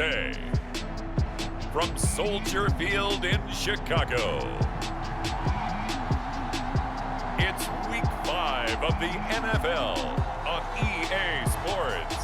Bay. From Soldier Field in Chicago, it's Week 5 of the NFL on EA Sports.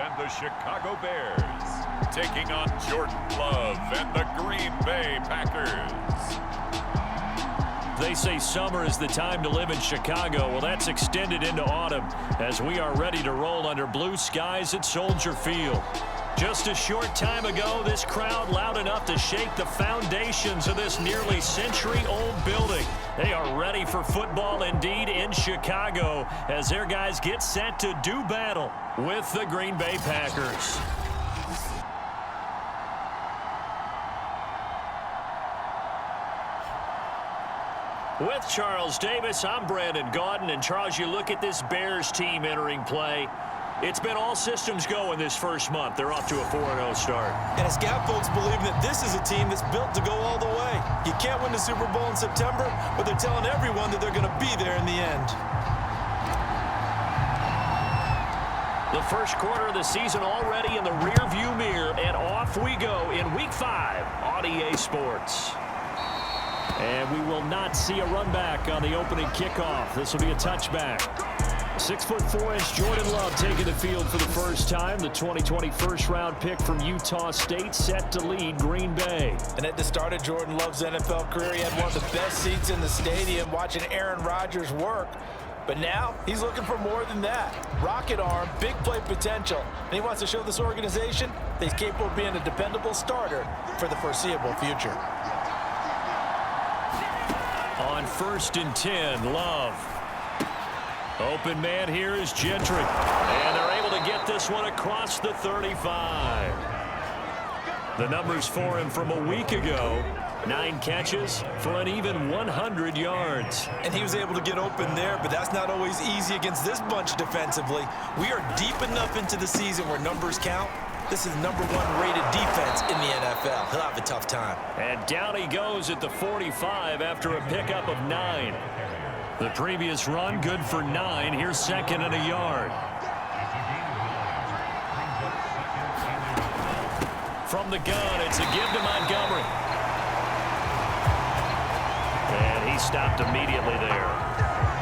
And the Chicago Bears taking on Jordan Love and the Green Bay Packers. They say summer is the time to live in Chicago. Well, that's extended into autumn as we are ready to roll under blue skies at Soldier Field. Just a short time ago, this crowd loud enough to shake the foundations of this nearly century-old building. They are ready for football indeed in Chicago as their guys get set to do battle with the Green Bay Packers. With Charles Davis, I'm Brandon Gaudin, and Charles, you look at this Bears team entering play. It's been all systems go in this first month. They're off to a 4-0 start. And it's got folks believing that this is a team that's built to go all the way. You can't win the Super Bowl in September, but they're telling everyone that they're going to be there in the end. The first quarter of the season already in the rearview mirror, and off we go in Week 5 on EA Sports. And we will not see a run back on the opening kickoff. This will be a touchback. 6'4" Jordan Love taking the field for the first time. The 2020 first-round pick from Utah State set to lead Green Bay. And at the start of Jordan Love's NFL career, he had one of the best seats in the stadium watching Aaron Rodgers work. But now he's looking for more than that. Rocket arm, big play potential. And he wants to show this organization that he's capable of being a dependable starter for the foreseeable future. On 1st and 10, Love. Open man here is Gentry. And they're able to get this one across the 35. The numbers for him from a week ago. 9 catches for an even 100 yards. And he was able to get open there, but that's not always easy against this bunch defensively. We are deep enough into the season where numbers count. This is #1 rated defense in the NFL. He'll have a tough time. And down he goes at the 45 after a pickup of 9. The previous run, good for 9. Here's 2nd and a yard. From the gun, it's a give to Montgomery. And he stopped immediately there.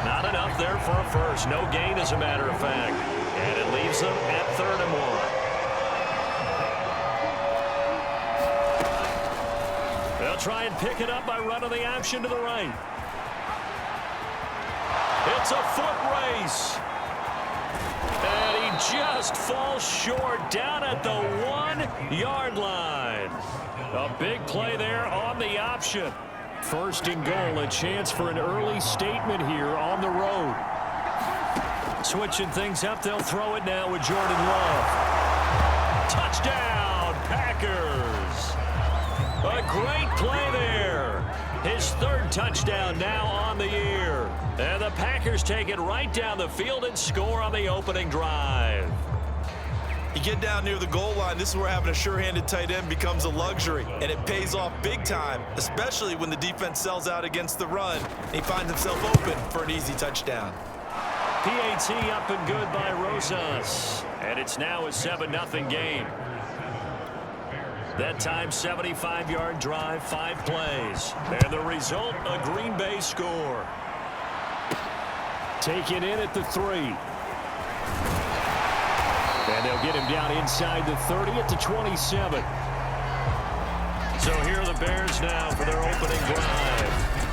Not enough there for a first. No gain, as a matter of fact. And it leaves them at 3rd and 1. They'll try and pick it up by running the option to the right. It's a foot race. And he just falls short down at the 1-yard line. A big play there on the option. 1st and goal, a chance for an early statement here on the road. Switching things up, they'll throw it now with Jordan Love. Touchdown, Packers. A great play there. His 3rd touchdown now on the year. And the Packers take it right down the field and score on the opening drive. You get down near the goal line, this is where having a sure-handed tight end becomes a luxury. And it pays off big time, especially when the defense sells out against the run. And he finds himself open for an easy touchdown. PAT up and good by Rosas. And it's now a 7-0 game. That time, 75-yard drive, 5 plays. And the result, a Green Bay score. Taken in at the 3. And they'll get him down inside the 30 at the 27. So here are the Bears now for their opening drive.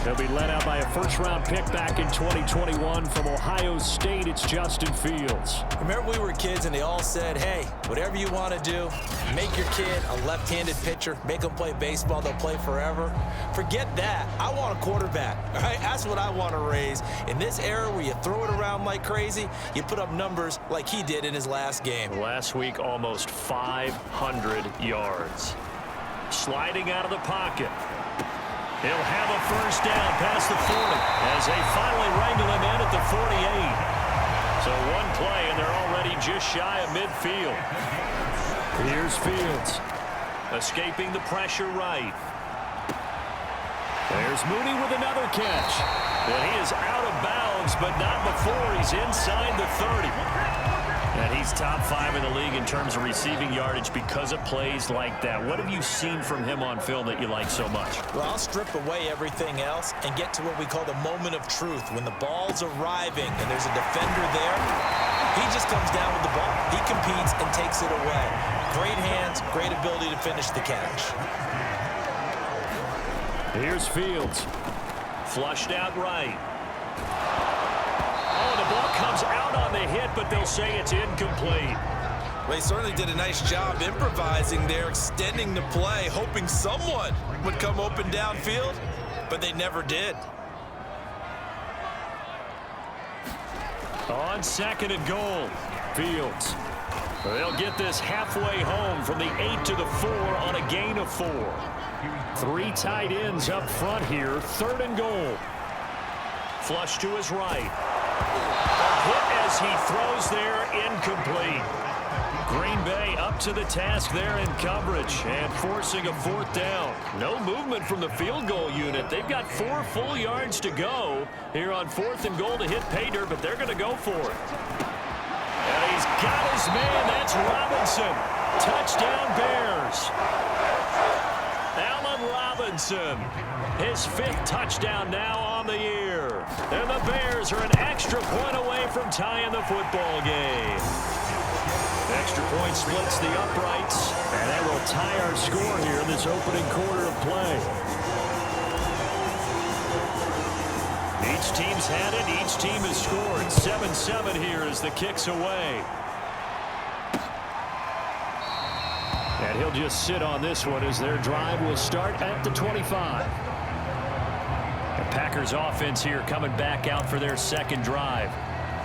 They'll be led out by a first-round pick back in 2021 from Ohio State. It's Justin Fields. Remember we were kids and they all said, hey, whatever you want to do, make your kid a left-handed pitcher, make them play baseball, they'll play forever. Forget that. I want a quarterback. All right? That's what I want to raise. In this era where you throw it around like crazy, you put up numbers like he did in his last game. Last week, almost 500 yards. Sliding out of the pocket. He'll have a first down past the 40 as they finally wrangle him in at the 48. So one play, and they're already just shy of midfield. Here's Fields. Escaping the pressure right. There's Mooney with another catch. And he is out of bounds, but not before he's inside the 30. And he's top 5 in the league in terms of receiving yardage because of plays like that. What have you seen from him on film that you like so much? Well, I'll strip away everything else and get to what we call the moment of truth. When the ball's arriving and there's a defender there, he just comes down with the ball. He competes and takes it away. Great hands, great ability to finish the catch. Here's Fields. Flushed out right. Oh, the ball comes out on the hit, but they'll say it's incomplete. Well, he certainly did a nice job improvising there, extending the play, hoping someone would come open downfield, but they never did. On 2nd and goal, Fields. They'll get this halfway home from the 8 to the 4 on a gain of 4. 3 tight ends up front here, 3rd and goal. Flush to his right. A hit as he throws there, incomplete. Green Bay up to the task there in coverage and forcing a 4th down. No movement from the field goal unit. They've got 4 full yards to go here on 4th and goal to hit pay dirt, but they're going to go for it. And he's got his man. That's Robinson. Touchdown Bears. Allen Robinson. His 5th touchdown now on the year. And the Bears are an extra point away from tying the football game. Extra point splits the uprights, and that will tie our score here in this opening quarter of play. Each team's had it. Each team has scored. 7-7 here as the kick's away. And he'll just sit on this one as their drive will start at the 25. The Packers offense here coming back out for their 2nd drive.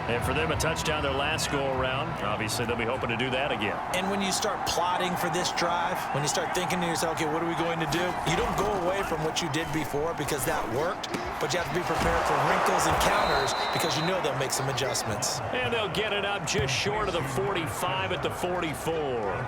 And for them, a touchdown their last go-around. Obviously, they'll be hoping to do that again. And when you start plotting for this drive, when you start thinking to yourself, okay, what are we going to do? You don't go away from what you did before because that worked, but you have to be prepared for wrinkles and counters because you know they'll make some adjustments. And they'll get it up just short of the 45 at the 44.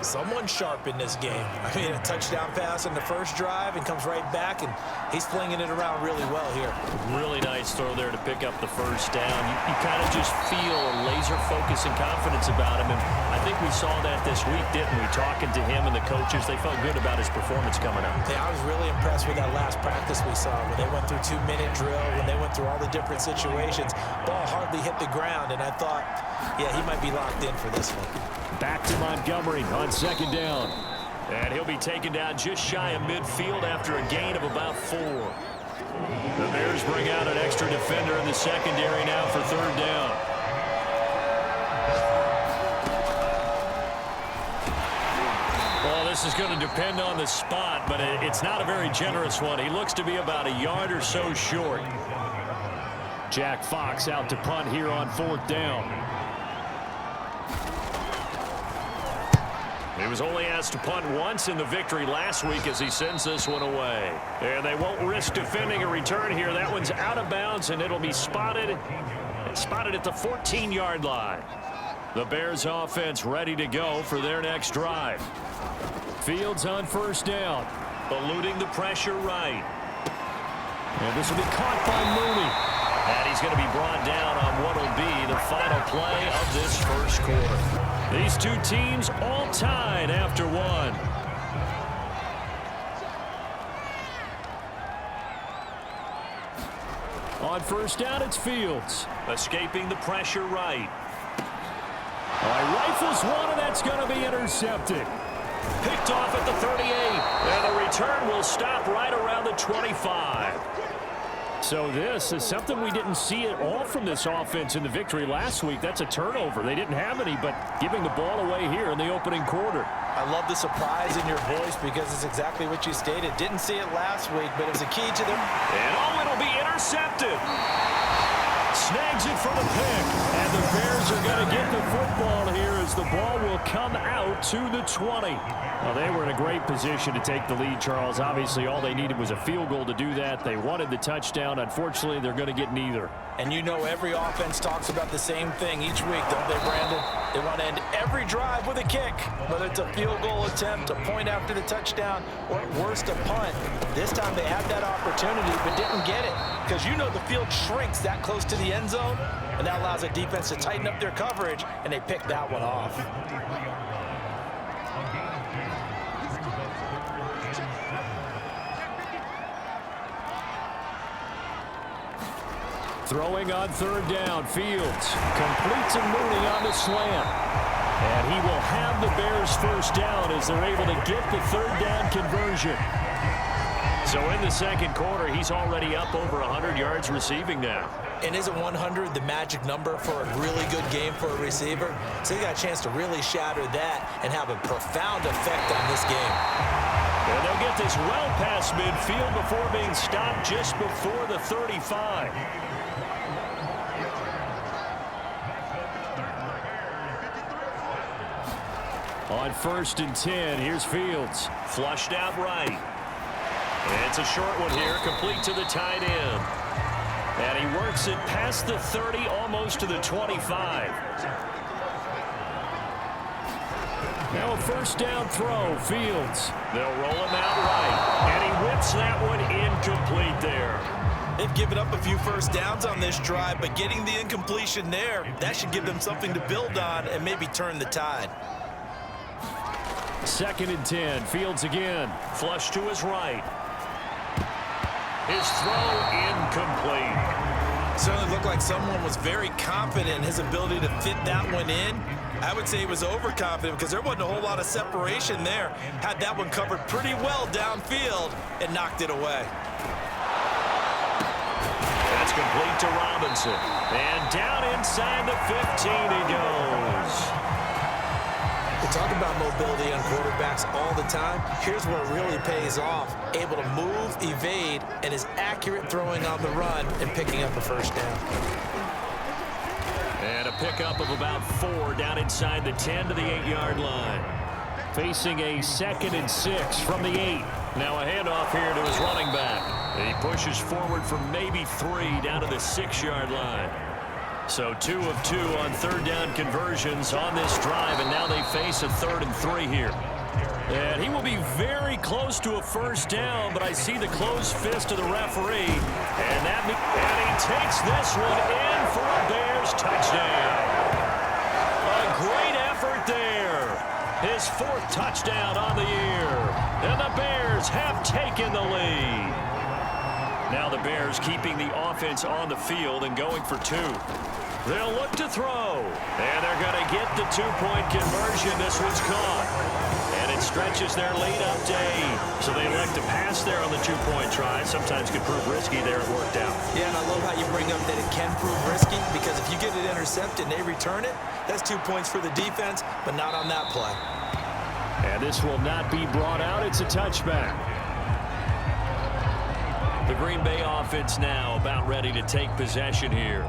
Someone sharp in this game. I mean, a touchdown pass in the first drive and comes right back, and he's flinging it around really well here. Really nice throw there to pick up the first down. You kind of just feel a laser focus and confidence about him, and I think we saw that this week, didn't we? Talking to him and the coaches, they felt good about his performance coming up. Yeah, I was really impressed with that last practice we saw when they went through 2-minute drill, when they went through all the different situations. Ball hardly hit the ground, and I thought, yeah, he might be locked in for this one. Back to Montgomery on 2nd down. And he'll be taken down just shy of midfield after a gain of about 4. The Bears bring out an extra defender in the secondary now for 3rd down. Well, this is going to depend on the spot, but it's not a very generous one. He looks to be about a yard or so short. Jack Fox out to punt here on 4th down. He was only asked to punt once in the victory last week as he sends this one away. And they won't risk defending a return here. That one's out of bounds, and it'll be spotted at the 14-yard line. The Bears offense ready to go for their next drive. Fields on 1st down, eluding the pressure right. And this will be caught by Mooney. And he's going to be brought down on what will be the final play of this first quarter. These two teams all tied after 1. On 1st down, it's Fields. Escaping the pressure right. Rifles one, and that's going to be intercepted. Picked off at the 38. And the return will stop right around the 25. So this is something we didn't see at all from this offense in the victory last week. That's a turnover. They didn't have any, but giving the ball away here in the opening quarter. I love the surprise in your voice because it's exactly what you stated. Didn't see it last week, but it was a key to them. And it'll be intercepted. Snags it for the pick. And the Bears are going to get the football here as the ball will come out to the 20. Well, they were in a great position to take the lead, Charles. Obviously, all they needed was a field goal to do that. They wanted the touchdown. Unfortunately, they're going to get neither. And you know every offense talks about the same thing each week, don't they, Brandon? They want to end every drive with a kick, whether it's a field goal attempt, a point after the touchdown, or at worst, a punt. This time they had that opportunity but didn't get it because you know the field shrinks that close to the end zone, and that allows the defense to tighten up their coverage, and they picked that one off. Throwing on third down, Fields completes a Mooney on the slant. And he will have the Bears first down as they're able to get the third down conversion. So in the second quarter, he's already up over 100 yards receiving now. And isn't 100 the magic number for a really good game for a receiver? So he got a chance to really shatter that and have a profound effect on this game. And they'll get this well past midfield before being stopped just before the 35. On 1st and 10, here's Fields. Flushed out right. And it's a short one here, complete to the tight end. And he works it past the 30, almost to the 25. Now a first down throw, Fields. They'll roll him out right. And he whips that one incomplete there. They've given up a few first downs on this drive, but getting the incompletion there, that should give them something to build on and maybe turn the tide. 2nd and 10, Fields again. Flush to his right. His throw incomplete. Certainly looked like someone was very confident in his ability to fit that one in. I would say he was overconfident because there wasn't a whole lot of separation there. Had that one covered pretty well downfield and knocked it away. That's complete to Robinson. And down inside the 15 he goes. We talk about mobility on quarterbacks all the time. Here's where it really pays off. Able to move, evade, and is accurate throwing on the run and picking up a first down. And a pickup of about 4 down inside the 10 to the 8-yard line. Facing a 2nd and 6 from the 8. Now a handoff here to his running back. And he pushes forward for maybe 3 down to the 6-yard line. So 2 of 2 on third down conversions on this drive, and now they face a 3rd and 3 here. And he will be very close to a first down, but I see the closed fist of the referee. And he takes this one in for a Bears touchdown. A great effort there. His 4th touchdown on the year. And the Bears have taken the lead. Now the Bears keeping the offense on the field and going for 2. They'll look to throw. And they're going to get the 2-point conversion. This one's caught. And it stretches their lead up to 8. So they elect to pass there on the 2-point try. Sometimes can prove risky. There it worked out. Yeah, and I love how you bring up that it can prove risky because if you get it intercepted and they return it, that's 2 points for the defense, but not on that play. And this will not be brought out. It's a touchback. The Green Bay offense now about ready to take possession here.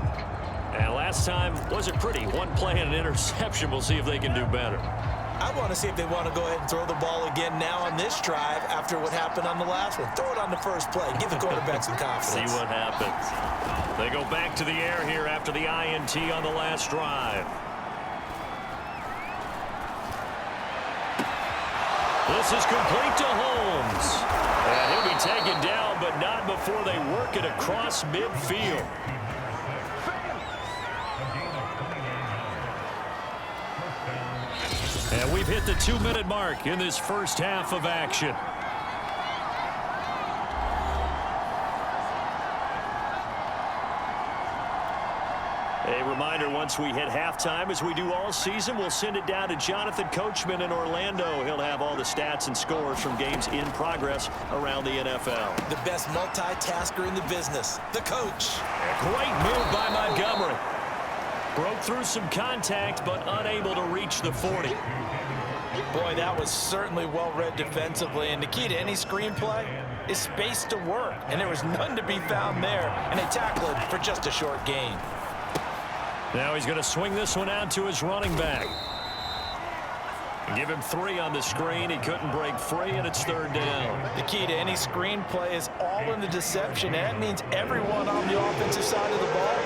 And last time wasn't pretty. 1 play and an interception. We'll see if they can do better. I want to see if they want to go ahead and throw the ball again now on this drive after what happened on the last one. Throw it on the first play. Give the quarterback some confidence. See what happens. They go back to the air here after the INT on the last drive. This is complete to Holmes. And he'll be taken down, but not before they work it across midfield. And we've hit the 2-minute mark in this first half of action. A reminder, once we hit halftime, as we do all season, we'll send it down to Jonathan Coachman in Orlando. He'll have all the stats and scores from games in progress around the NFL. The best multitasker in the business, the coach. A great move by Montgomery. Broke through some contact, but unable to reach the 40. Boy, that was certainly well-read defensively, and the key to any screenplay is space to work, and there was none to be found there, and they tackled for just a short gain. Now he's going to swing this one out to his running back. Give him 3 on the screen. He couldn't break free, and it's 3rd down. The key to any screen play is all in the deception. That means everyone on the offensive side of the ball.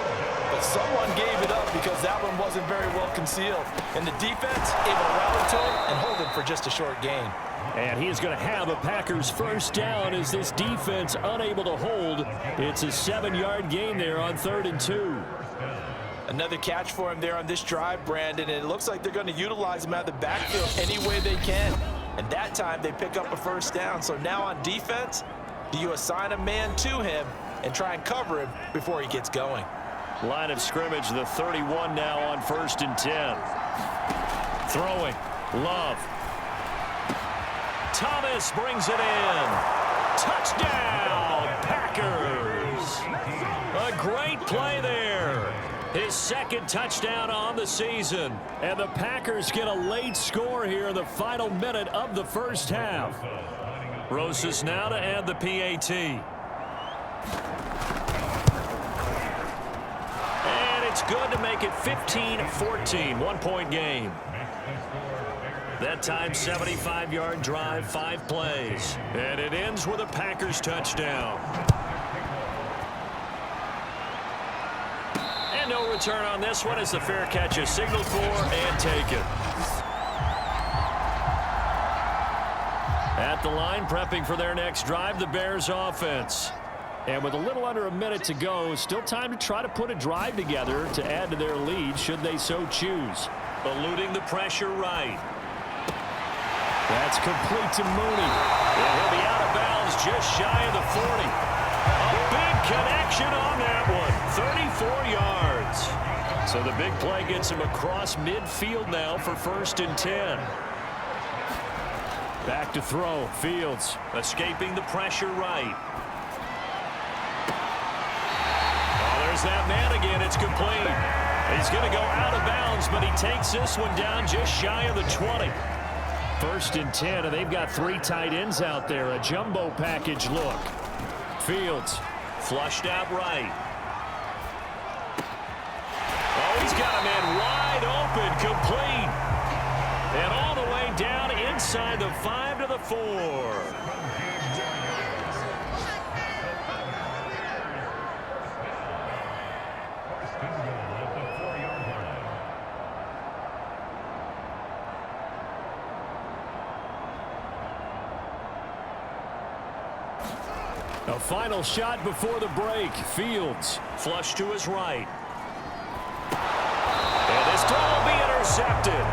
But someone gave it up because that one wasn't very well concealed. And the defense able to rally to him and hold him for just a short gain. And he is going to have a Packers first down as this defense unable to hold. It's a 7-yard gain there on 3rd and 2. Another catch for him there on this drive, Brandon, and it looks like they're going to utilize him out of the backfield any way they can. And that time they pick up a first down. So now on defense, do you assign a man to him and try and cover him before he gets going? Line of scrimmage, the 31 now on 1st and 10. Throwing, Love. Thomas brings it in. Touchdown, Packers. A great play there. His 2nd touchdown on the season. And the Packers get a late score here in the final minute of the first half. Rosas now to add the PAT. And it's good to make it 15-14, 1-point game. That time, 75-yard drive, 5 plays. And it ends with a Packers touchdown. And no return on this one as the fair catch is signaled for and taken. At the line, prepping for their next drive, the Bears offense. And with a little under a minute to go, still time to try to put a drive together to add to their lead should they so choose. Eluding the pressure right. That's complete to Mooney. And he'll be out of bounds just shy of the 40. A big connection on that one. 34 yards. So the big play gets him across midfield now for 1st and 10. Back to throw. Fields escaping the pressure right. Oh, there's that man again. It's complete. He's going to go out of bounds, but he takes this one down just shy of the 20. 1st and 10, and they've got 3 tight ends out there. A jumbo package look. Fields flushed out right. Oh, he's got a man wide open, complete. And all the way down inside the 5 to the 4. A final shot before the break. Fields flush to his right. And this throw will be intercepted.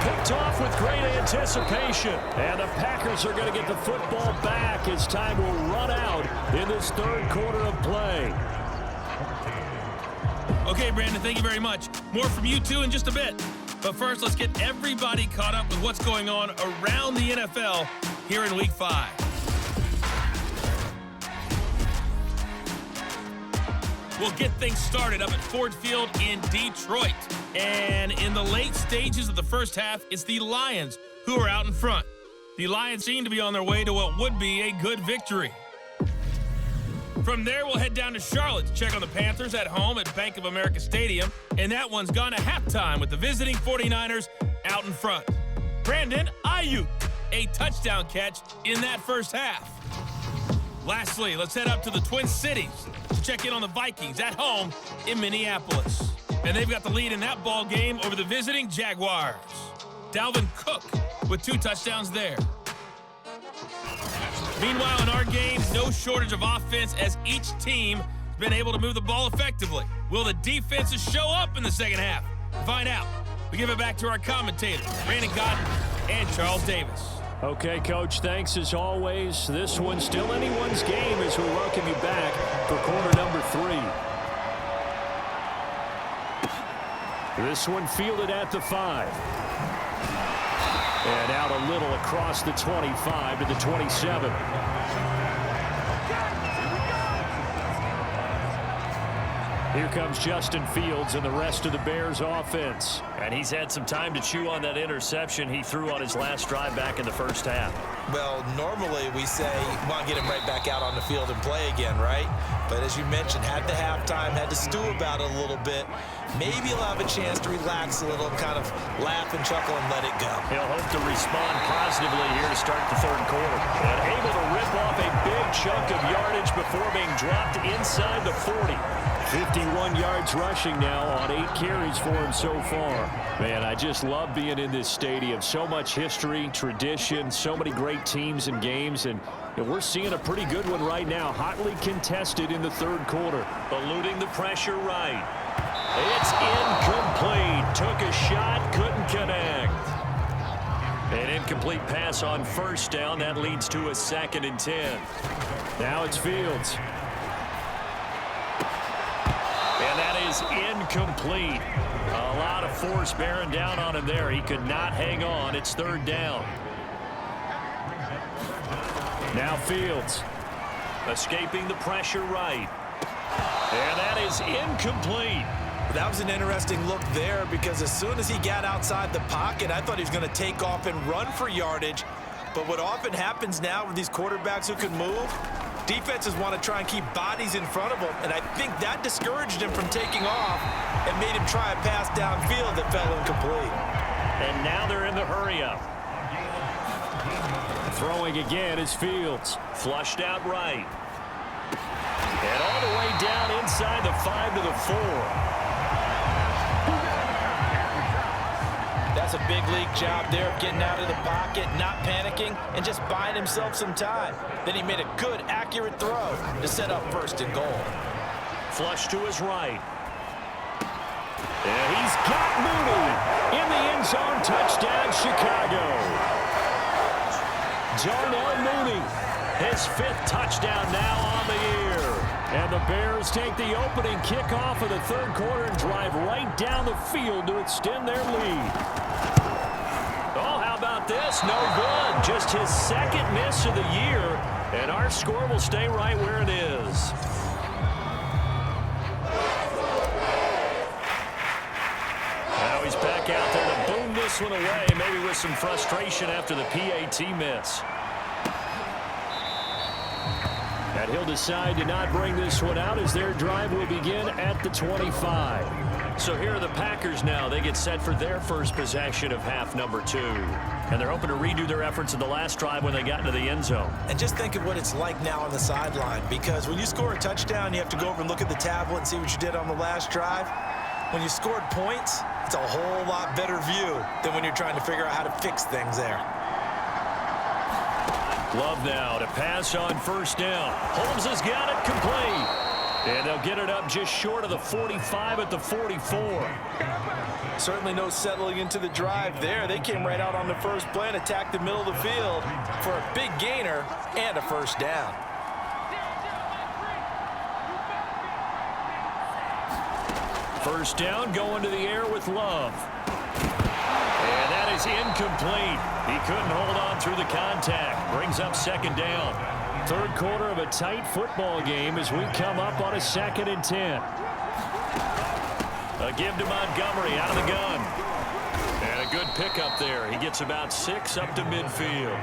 Picked off with great anticipation. And the Packers are going to get the football back as time will run out in this 3rd quarter of play. Okay, Brandon, thank you very much. More from you two in just a bit. But first, let's get everybody caught up with what's going on around the NFL here in Week 5. We'll get things started up at Ford Field in Detroit. And in the late stages of the first half, it's the Lions who are out in front. The Lions seem to be on their way to what would be a good victory. From there, we'll head down to Charlotte to check on the Panthers at home at Bank of America Stadium. And that one's gone to halftime with the visiting 49ers out in front. Brandon Ayuk, a touchdown catch in that first half. Lastly, let's head up to the Twin Cities to check in on the Vikings at home in Minneapolis. And they've got the lead in that ball game over the visiting Jaguars. Dalvin Cook with 2 touchdowns there. Meanwhile, in our game, no shortage of offense as each team has been able to move the ball effectively. Will the defenses show up in the second half? To find out, we give it back to our commentators, Brandon Cotton and Charles Davis. Okay, Coach, thanks as always. This one's still anyone's game as we welcome you back for quarter number 3. This one fielded at the 5. And out a little across the 25 to the 27. Here comes Justin Fields and the rest of the Bears offense. And he's had some time to chew on that interception he threw on his last drive back in the first half. Well, normally we say we want to get him right back out on the field and play again, right? But as you mentioned, had the halftime, had to stew about it a little bit. Maybe he'll have a chance to relax a little, kind of laugh and chuckle and let it go. He'll hope to respond positively here to start the third quarter. And able to rip off a big chunk of yardage before being dropped inside the 40. 51 yards rushing now on 8 carries for him so far. Man, I just love being in this stadium. So much history, tradition, so many great teams and games, and we're seeing a pretty good one right now. Hotly contested in the third quarter. Eluding the pressure right. It's incomplete. Took a shot, couldn't connect. An incomplete pass on first down. That leads to a 2nd and 10. Now it's Fields. And that is incomplete. A lot of force bearing down on him there. He could not hang on. It's 3rd down. Now Fields. Escaping the pressure right. And that is incomplete. That was an interesting look there because as soon as he got outside the pocket, I thought he was going to take off and run for yardage. But what often happens now with these quarterbacks who can move, defenses want to try and keep bodies in front of them, and I think that discouraged him from taking off and made him try a pass downfield that fell incomplete. And now they're in the hurry-up. Throwing again is Fields. Flushed out right. And all the way down inside the 5 to the 4. That's a big league job there of getting out of the pocket, not panicking, and just buying himself some time. Then he made a good, accurate throw to set up 1st and goal. Flush to his right. And he's got Mooney in the end zone. Touchdown, Chicago. Darnell Mooney, his 5th touchdown now on the year. And the Bears take the opening kickoff of the third quarter and drive right down the field to extend their lead. Oh, how about this? No good. Just his 2nd miss of the year, and our score will stay right where it is. Now he's back out there to boom this one away, maybe with some frustration after the PAT miss. And he'll decide to not bring this one out as their drive will begin at the 25. So here are the Packers now. They get set for their first possession of half number 2. And they're hoping to redo their efforts in the last drive when they got into the end zone. And just think of what it's like now on the sideline, because when you score a touchdown, you have to go over and look at the tablet and see what you did on the last drive. When you scored points, it's a whole lot better view than when you're trying to figure out how to fix things there. Love now to pass on 1st down. Holmes has got it complete. And they'll get it up just short of the 45 at the 44. Certainly no settling into the drive there. They came right out on the first play and attacked the middle of the field for a big gainer and a 1st down. First down going to the air with Love. And that is incomplete. He couldn't hold on through the contact. Brings up 2nd down. Third quarter of a tight football game as we come up on a 2nd and 10. A give to Montgomery out of the gun. And a good pickup there. He gets about 6 up to midfield.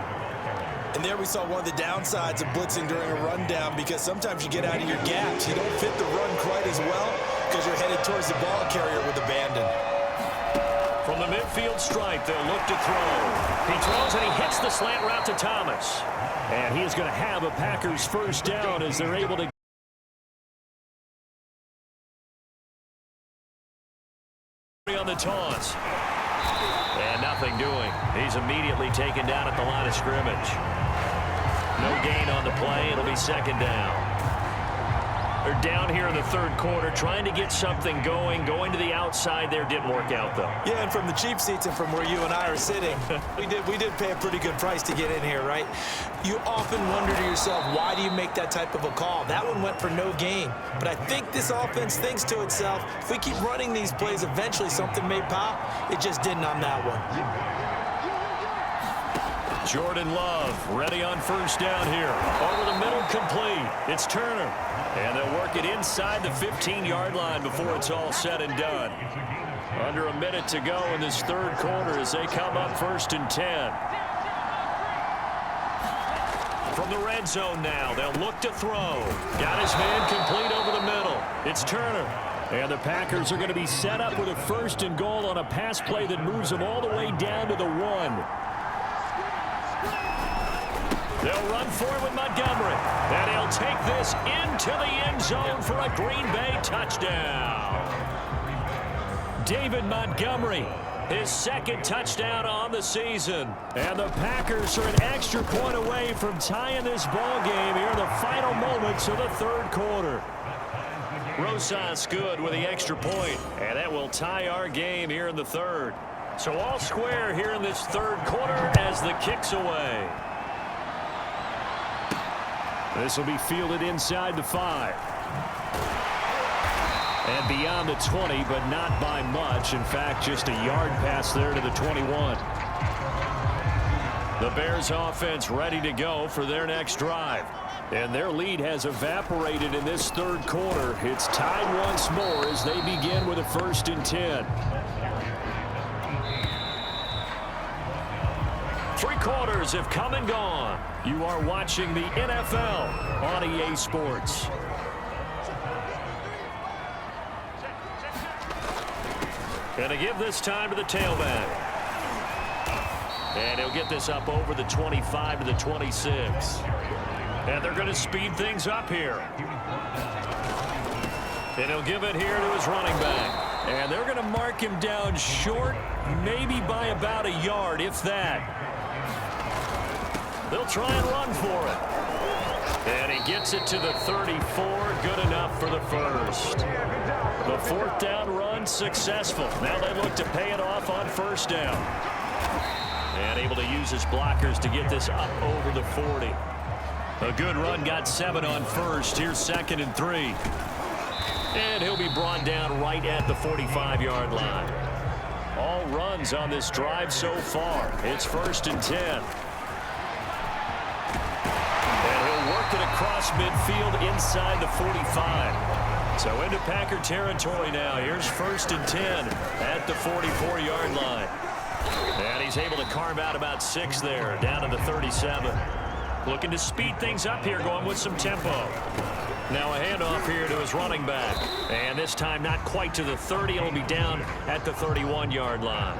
And there we saw one of the downsides of blitzing during a rundown, because sometimes you get out of your gaps. You don't fit the run quite as well because you're headed towards the ball carrier with abandon. From the midfield stripe, they'll look to throw. He throws and he hits the slant route to Thomas. And he is going to have a Packers 1st down as they're able to on the taunts. And nothing doing. He's immediately taken down at the line of scrimmage. No gain on the play. It'll be 2nd down. They're down here in the third quarter, trying to get something going. Going to the outside there didn't work out, though. Yeah, and from the cheap seats and from where you and I are sitting, we did pay a pretty good price to get in here, right? You often wonder to yourself, why do you make that type of a call? That one went for no gain. But I think this offense thinks to itself, if we keep running these plays, eventually something may pop. It just didn't on that one. Jordan Love ready on first down here. Over the middle, complete. It's Turner. And they'll work it inside the 15-yard line before it's all said and done. Under a minute to go in this third quarter as they come up 1st and 10. From the red zone now, they'll look to throw. Got his man complete over the middle. It's Turner. And the Packers are going to be set up with a 1st and goal on a pass play that moves them all the way down to the 1. They'll run forward with Montgomery. And he'll take this into the end zone for a Green Bay touchdown. David Montgomery, his 2nd touchdown on the season. And the Packers are an extra point away from tying this ball game here in the final moments of the third quarter. Rosas good with the extra point, and that will tie our game here in the third. So all square here in this third quarter as the kick's away. This will be fielded inside the 5. And beyond the 20, but not by much. In fact, just a yard pass there to the 21. The Bears offense ready to go for their next drive. And their lead has evaporated in this third quarter. It's tied once more as they begin with a 1st and 10. 3 quarters have come and gone. You are watching the NFL on EA Sports. Gonna give this time to the tailback. And he'll get this up over the 25 to the 26. And they're going to speed things up here. And he'll give it here to his running back. And they're going to mark him down short, maybe by about a yard, if that. They'll try and run for it. And he gets it to the 34. Good enough for the 1st. The 4th down run successful. Now they look to pay it off on 1st down. And able to use his blockers to get this up over the 40. A good run, got 7 on 1st. Here's 2nd and 3. And he'll be brought down right at the 45-yard line. All runs on this drive so far. It's 1st and 10. And he'll work it across midfield inside the 45. So into Packer territory now. Here's 1st and 10 at the 44-yard line. And he's able to carve out about 6 there, down to the 37. Looking to speed things up here, going with some tempo. Now a handoff here to his running back. And this time not quite to the 30. It'll be down at the 31-yard line.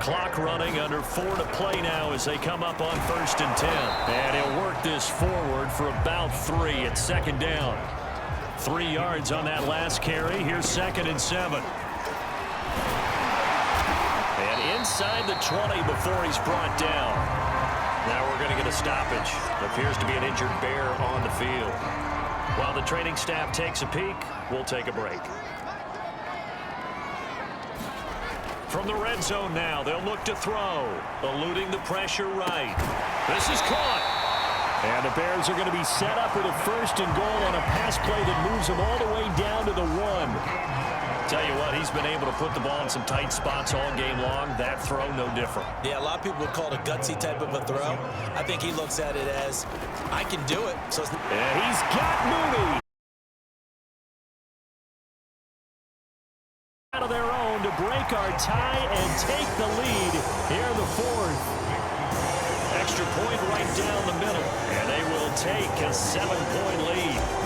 Clock running, under 4 to play now as they come up on 1st and 10. And he'll work this forward for about 3 at 2nd down. 3 yards on that last carry. Here's 2nd and 7. And inside the 20 before he's brought down. Now we're going to get a stoppage. Appears to be an injured Bear on the field. While the training staff takes a peek, we'll take a break. From the red zone now, they'll look to throw. Eluding the pressure right. This is caught. And the Bears are going to be set up with a 1st and goal on a pass play that moves them all the way down to the 1. Tell you what, he's been able to put the ball in some tight spots all game long. That throw, no different. Yeah, a lot of people would call it a gutsy type of a throw. I think he looks at it as, I can do it. So and he's got Mooney. Out of their own to break our tie and take the lead here in the 4th. Extra point right down the middle. And they will take a 7-point lead.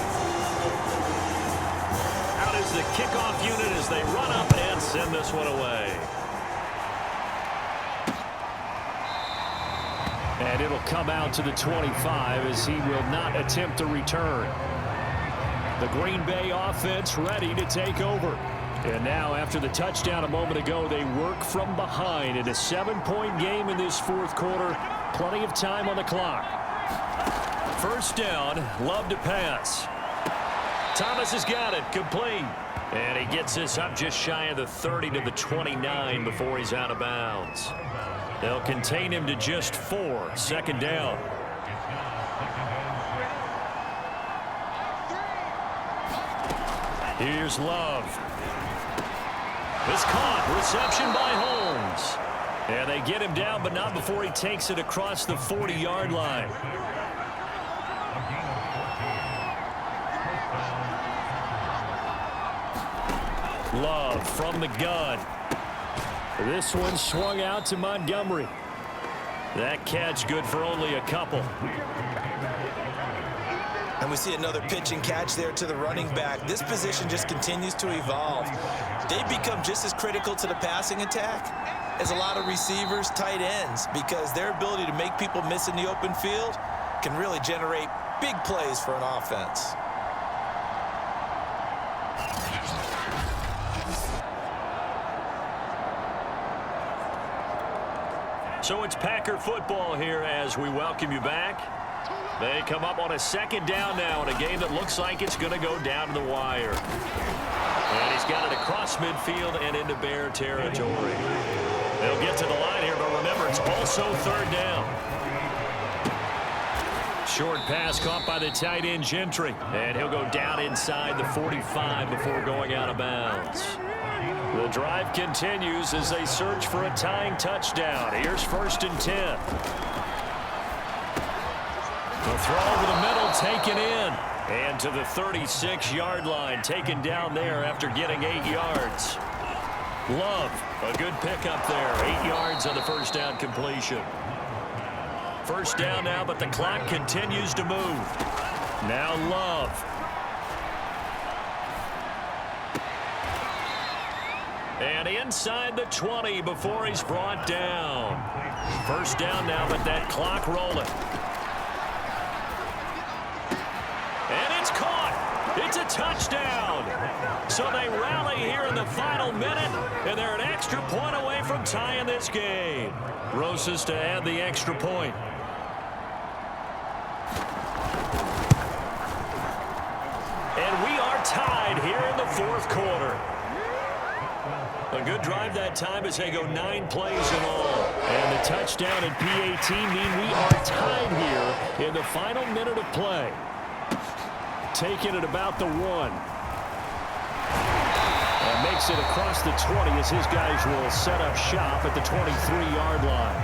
The kickoff unit as they run up and send this one away. And it'll come out to the 25 as he will not attempt to return. The Green Bay offense ready to take over. And now after the touchdown a moment ago, they work from behind in a 7-point game in this 4th quarter. Plenty of time on the clock. 1st down, Love to pass. Thomas has got it, complete. And he gets this up just shy of the 30 to the 29 before he's out of bounds. They'll contain him to just 4. 2nd down. Here's Love. It's caught. Reception by Holmes. And they get him down, but not before he takes it across the 40-yard line. Love from the gun. This one swung out to Montgomery. That catch good for only a couple. And we see another pitch and catch there to the running back. This position just continues to evolve. They've become just as critical to the passing attack as a lot of receivers, tight ends, because their ability to make people miss in the open field can really generate big plays for an offense. So it's Packer football here as we welcome you back. They come up on a second down now in a game that looks like it's going to go down to the wire. And he's got it across midfield and into Bear territory. They'll get to the line here, but remember, it's also third down. Short pass caught by the tight end Gentry. And he'll go down inside the 45 before going out of bounds. The drive continues as they search for a tying touchdown. Here's 1st and 10. The throw over the middle taken in. And to the 36-yard line, taken down there after getting 8 yards. Love, a good pickup there. 8 yards on the first down completion. First down now, but the clock continues to move. Now Love. And inside the 20 before he's brought down. First down now, but that clock rolling. And it's caught. It's a touchdown. So they rally here in the final minute, and they're an extra point away from tying this game. Rosas to add the extra point. And we are tied here in the fourth quarter. A good drive that time as they go 9 plays in all. And the touchdown and PAT mean we are tied here in the final minute of play. Taking it about the 1. And makes it across the 20 as his guys will set up shop at the 23-yard line.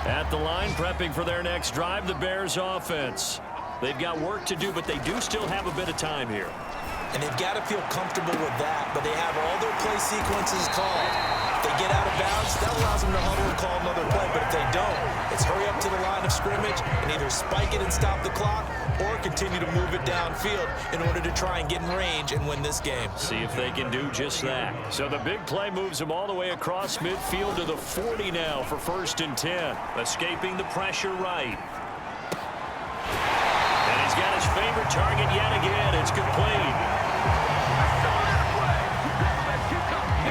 At the line, prepping for their next drive, the Bears offense. They've got work to do, but they do still have a bit of time here. And they've got to feel comfortable with that, but they have all their play sequences called. If they get out of bounds, that allows them to huddle and call another play, but if they don't, it's hurry up to the line of scrimmage and either spike it and stop the clock or continue to move it downfield in order to try and get in range and win this game. See if they can do just that. So the big play moves them all the way across midfield to the 40 now for 1st and 10. Escaping the pressure right. And he's got his favorite target yet again. It's complete.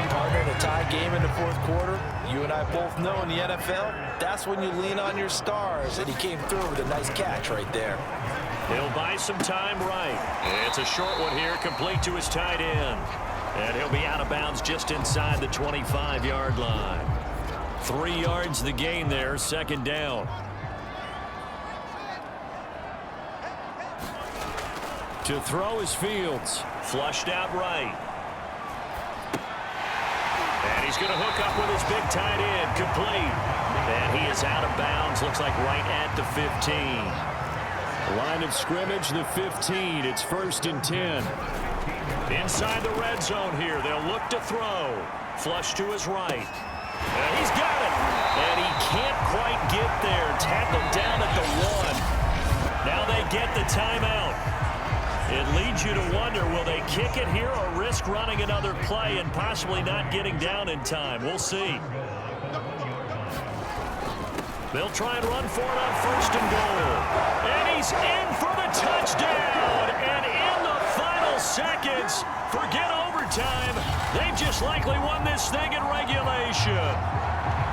Partner, a tie game in the fourth quarter. You and I both know in the NFL, that's when you lean on your stars, and he came through with a nice catch right there. He'll buy some time right. It's a short one here, complete to his tight end. And he'll be out of bounds just inside the 25-yard line. 3 yards the gain there, second down. To throw is Fields. Flushed out right. And he's going to hook up with his big tight end. Complete. And he is out of bounds. Looks like right at the 15. Line of scrimmage, the 15. It's 1st and 10. Inside the red zone here. They'll look to throw. Flush to his right. And he's got it. And he can't quite get there. Tackled down at the 1. Now they get the timeout. It leads you to wonder, will they kick it here or risk running another play and possibly not getting down in time? We'll see. They'll try and run for it on 1st and goal. And he's in for the touchdown. And in the final seconds, forget overtime. They've just likely won this thing in regulation.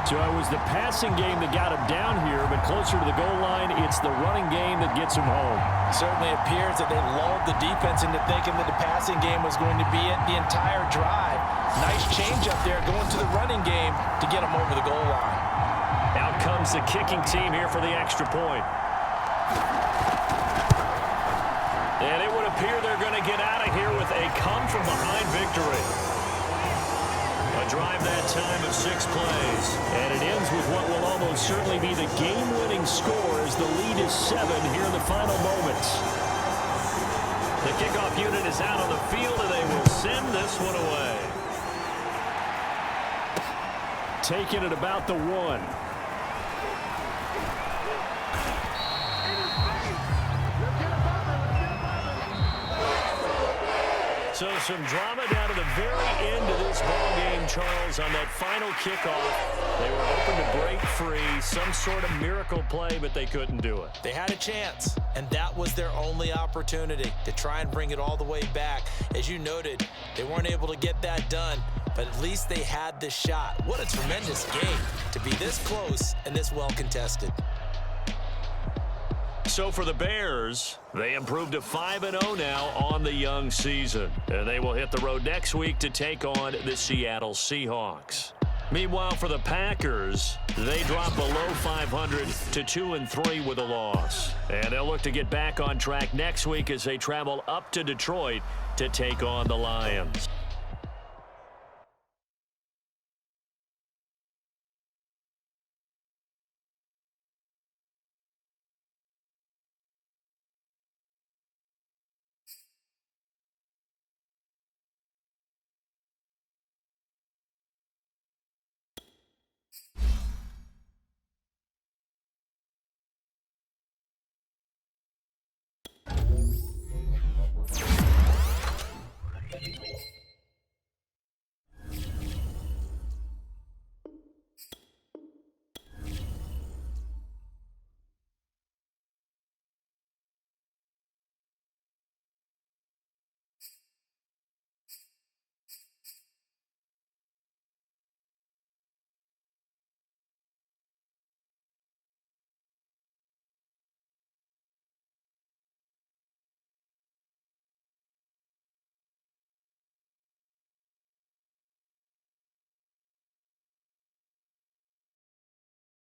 So it was the passing game that got him down here, but closer to the goal line, it's the running game that gets him home. Certainly appears that they lulled the defense into thinking that the passing game was going to be it the entire drive. Nice change up there going to the running game to get him over the goal line. Out comes the kicking team here for the extra point. And it would appear they're going to get out of here with a come-from-behind victory. A drive that time of 6 plays. And it ends with what will almost certainly be the game-winning score as the lead is 7 here in the final moments. The kickoff unit is out on the field, and they will send this one away. Taking it about the 1. So some drama down to the very end of this ball game, Charles, on that final kickoff. They were hoping to break free, some sort of miracle play, but they couldn't do it. They had a chance, and that was their only opportunity to try and bring it all the way back. As you noted, they weren't able to get that done, but at least they had the shot. What a tremendous game to be this close and this well contested. So for the Bears, they improved to 5-0 now on the young season. And they will hit the road next week to take on the Seattle Seahawks. Meanwhile, for the Packers, they drop below 500 to 2-3 with a loss. And they'll look to get back on track next week as they travel up to Detroit to take on the Lions.